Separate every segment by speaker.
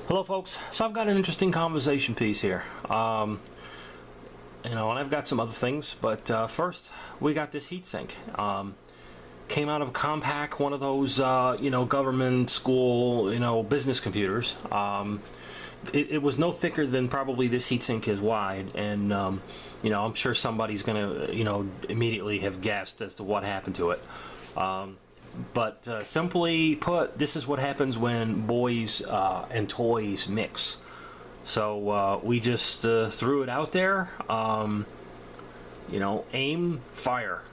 Speaker 1: Hello folks, so I've got an interesting conversation piece here, and I've got some other things, but first we got this heatsink. Came out of a Compaq, one of those government school business computers. It was no thicker than probably this heatsink is wide, and I'm sure somebody's gonna immediately have guessed as to what happened to it. But simply put, this is what happens when boys and toys mix. So we just threw it out there, aim, fire.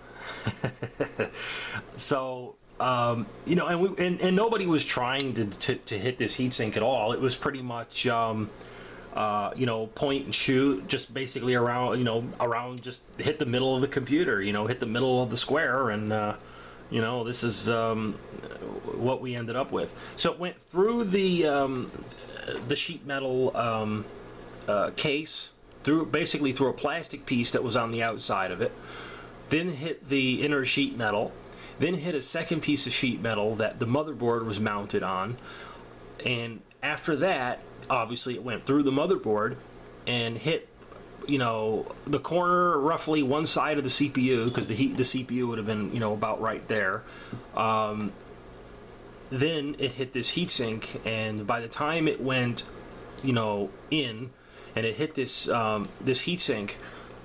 Speaker 1: So and nobody was trying to hit this heatsink at all. It was pretty much point and shoot, just basically around just hit the middle of the computer, hit the middle of the square, and this is what we ended up with. So it went through the sheet metal case, basically through a plastic piece that was on the outside of it, then hit the inner sheet metal, then hit a second piece of sheet metal that the motherboard was mounted on, and after that, obviously it went through the motherboard and hit the corner, roughly one side of the CPU, because the CPU would have been about right there. Then it hit this heatsink, and by the time it went in and it hit this heatsink,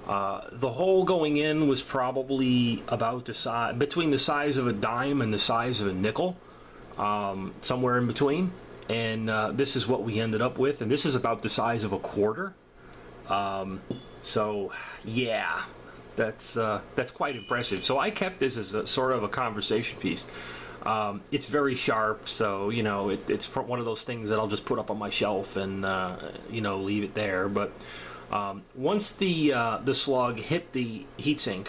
Speaker 1: the hole going in was probably about the size, between the size of a dime and the size of a nickel, somewhere in between. And this is what we ended up with, and this is about the size of a quarter. So yeah, that's quite impressive. So I kept this as a sort of a conversation piece. It's very sharp, so it's one of those things that I'll just put up on my shelf and leave it there. But once the slug hit the heatsink,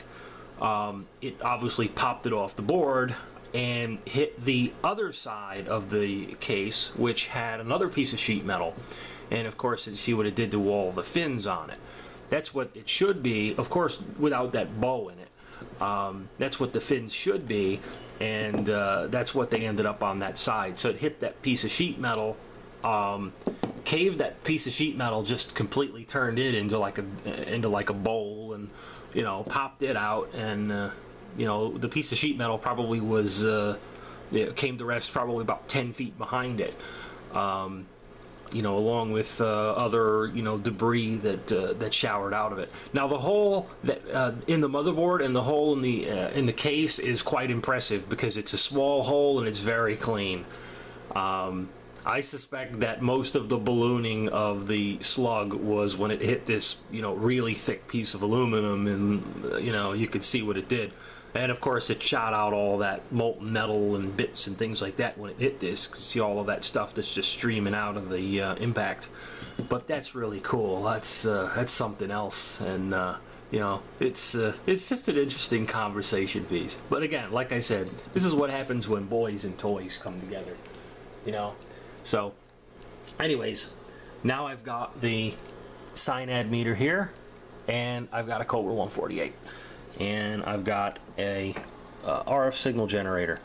Speaker 1: it obviously popped it off the board and hit the other side of the case, which had another piece of sheet metal. And of course, you see what it did to all the fins on it. That's what it should be, of course, without that bow in it. That's what the fins should be, and that's what they ended up on that side. So it hit that piece of sheet metal, caved that piece of sheet metal, just completely turned it into like a bowl, and popped it out, and the piece of sheet metal probably was came to rest probably about 10 feet behind it. Along with other debris that showered out of it. Now the hole that in the motherboard and the hole in the case is quite impressive, because it's a small hole and it's very clean. I suspect that most of the ballooning of the slug was when it hit this really thick piece of aluminum, and you could see what it did. And of course it shot out all that molten metal and bits and things like that when it hit this. You see all of that stuff that's just streaming out of the impact. But that's really cool. That's something else, and it's just an interesting conversation piece. But again, like I said, this is what happens when boys and toys come together. So anyways, now I've got the SINAD meter here, and I've got a Cobra 148. And I've got a RF signal generator.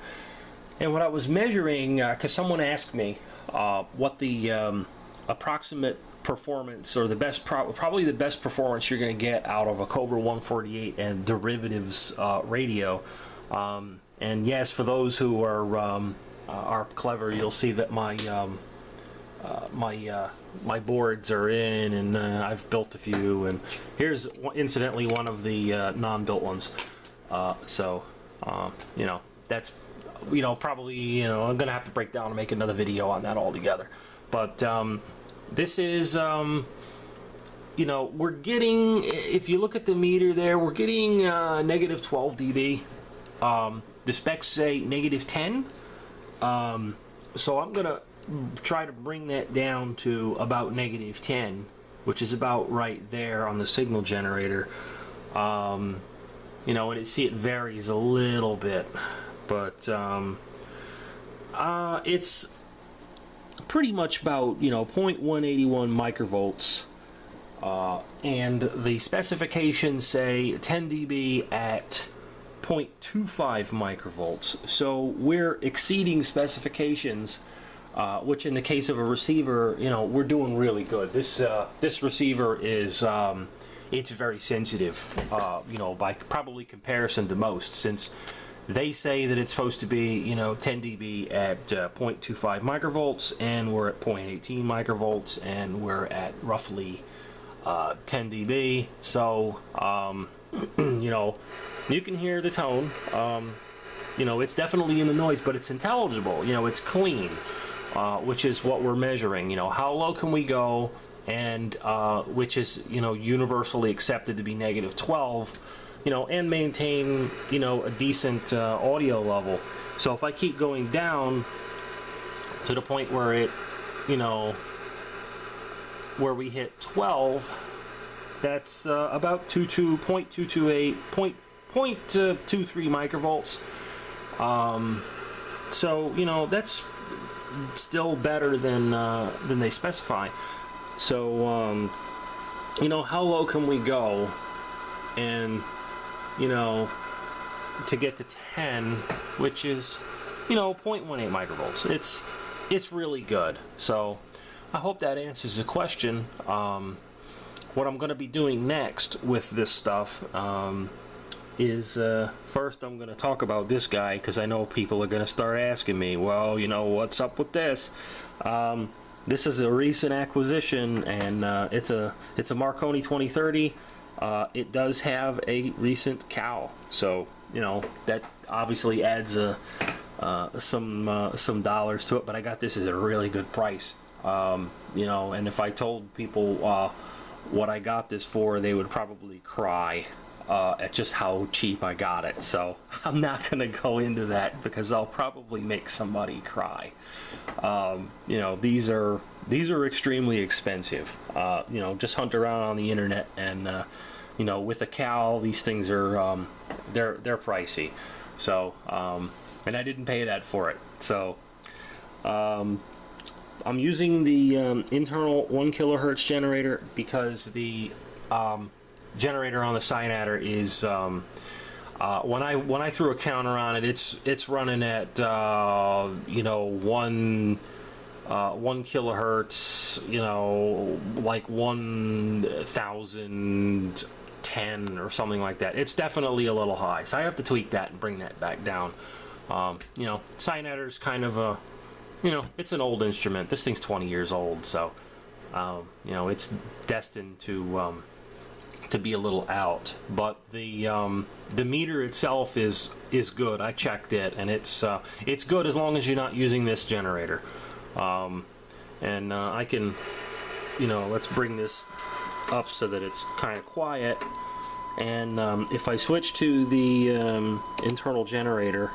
Speaker 1: And what I was measuring, because someone asked me what the approximate performance, or the best, probably the best performance you're going to get out of a Cobra 148 and derivatives radio. And yes, for those who are clever, you'll see that my my boards are in, and I've built a few, and here's incidentally one of the non-built ones. So that's probably I'm gonna have to break down and make another video on that altogether. But this is we're getting, if you look at the meter there, we're getting negative 12 dB. The specs say negative 10. So I'm gonna try to bring that down to about negative 10, which is about right there on the signal generator. And it varies a little bit, but it's pretty much about 0.181 microvolts, and the specifications say 10 dB at 0.25 microvolts. So we're exceeding specifications which in the case of a receiver, you know, we're doing really good. This receiver is it's very sensitive, you know, by probably comparison to most, since they say that it's supposed to be, you know, 10 dB at 0.25 microvolts, and we're at 0.18 microvolts, and we're at roughly 10 dB. So, you know, you can hear the tone. You know, it's definitely in the noise, but it's intelligible. You know, it's clean, which is what we're measuring. You know, how low can we go, and which is, you know, universally accepted to be -12. You know, and maintain, you know, a decent audio level. So if I keep going down to the point where it, you know, where we hit 12, that's about 0.228, 0.23 microvolts. So, you know, that's still better than they specify. So, you know, how low can we go? And, you know, to get to 10, which is, you know, 0.18 microvolts. It's really good. So I hope that answers the question. What I'm going to be doing next with this stuff is first I'm going to talk about this guy, because I know people are going to start asking me, well, you know, what's up with this? This is a recent acquisition, and it's a Marconi 2030. It does have a recent cowl, so, you know, that obviously adds some dollars to it, but I got this at a really good price. You know, and if I told people what I got this for, they would probably cry at just how cheap I got it. So I'm not going to go into that, because I'll probably make somebody cry. You know, these are extremely expensive. You know, just hunt around on the internet, and you know, with a cowl, these things are they're pricey. So and I didn't pay that for it. So I'm using the internal 1 kilohertz generator, because the generator on the SINAD is when I threw a counter on it, it's running at you know, 1 kilohertz, you know, like 1010 or something like that. It's definitely a little high, so I have to tweak that and bring that back down. You know, SINAD is kind of a, you know, it's an old instrument. This thing's 20 years old, so you know, it's destined to be a little out. But the meter itself is good. I checked it, and it's good as long as you're not using this generator. And I can, you know, let's bring this up so that it's kind of quiet. And if I switch to the internal generator,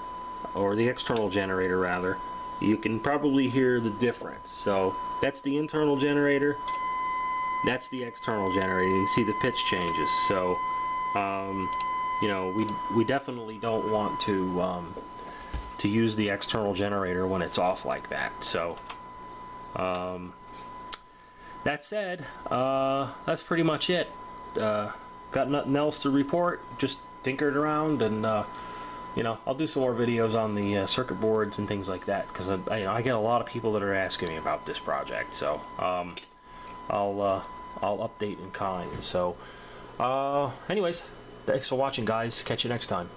Speaker 1: or the external generator rather, you can probably hear the difference. So that's the internal generator, that's the external generator. You can see the pitch changes. So you know, we definitely don't want to use the external generator when it's off like that. So that said, that's pretty much it. Got nothing else to report, just tinkered around, and you know, I'll do some more videos on the circuit boards and things like that, because I get a lot of people that are asking me about this project. So I'll update in kind. So anyways, thanks for watching, guys. Catch you next time.